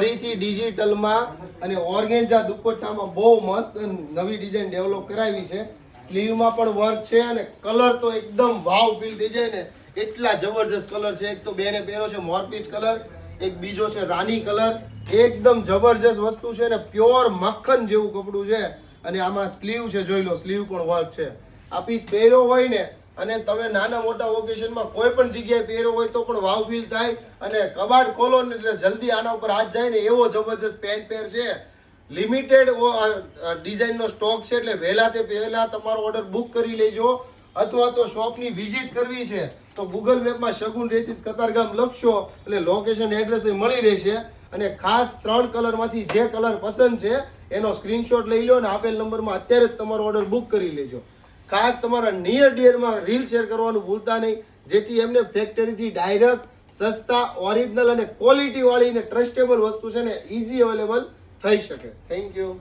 ફરીથી ડિજિટલમાં અને ઓર્ગેન્ઝા દુપટ્ટામાં બહુ મસ્ત નવી ડિઝાઇન ડેવલપ કરાવી છે. સ્લીવમાં પણ વર્ક છે અને કલર તો એકદમ વાવ ફીલ થઈ જાય ને એટલા જબરજસ્ત કલર છે. એક તો બેને પહેરો છે મોરપીચ કલર, એક બીજો છે રાની કલર. એકદમ જબરજસ્ત વસ્તુ છે ને પ્યોર મક્ખન જેવું કપડું છે. અને આમાં સ્લીવ છે, જોઈ લો, સ્લીવ પણ વર્ક છે. આ પીસ પહેર્યો હોય ને અને તમે નાના મોટા ઓકેશનમાં કોઈ પણ જગ્યાએ પહેર્યો હોય તો પણ વાવ ફીલ થાય. અને કબાટ ખોલો ને એટલે જલ્દી આના ઉપર હાથ જાય ને એવો જબરજસ્ત પેન્ટ પેર છે. લિમિટેડ ડિઝાઇનનો સ્ટોક છે એટલે વહેલા તે પહેલા તમારો ઓર્ડર બુક કરી લેજો. અથવા તો શોપની વિઝિટ કરવી છે તો ગૂગલ મેપમાં શગુન રેસીસ કતારગામ લખશો એટલે લોકેશન એડ્રેસ મળી રહેશે. અને ખાસ 3 કલરમાંથી જે કલર પસંદ છે એનો સ્ક્રીનશોટ લઈ લો અને આપેલ નંબરમાં અત્યારે જ તમારો ઓર્ડર બુક કરી લેજો. ખાસ તમારા નિયર ડિયરમાં રીલ શેર કરવાનું ભૂલતા નહીં, જેથી એમને ફેક્ટરીથી ડાયરેક્ટ સસ્તા, ઓરિજિનલ અને ક્વોલિટી વાળી ને ટ્રસ્ટેબલ વસ્તુ છે ને ઇઝી અવેલેબલ થઈ શકે. Thank you.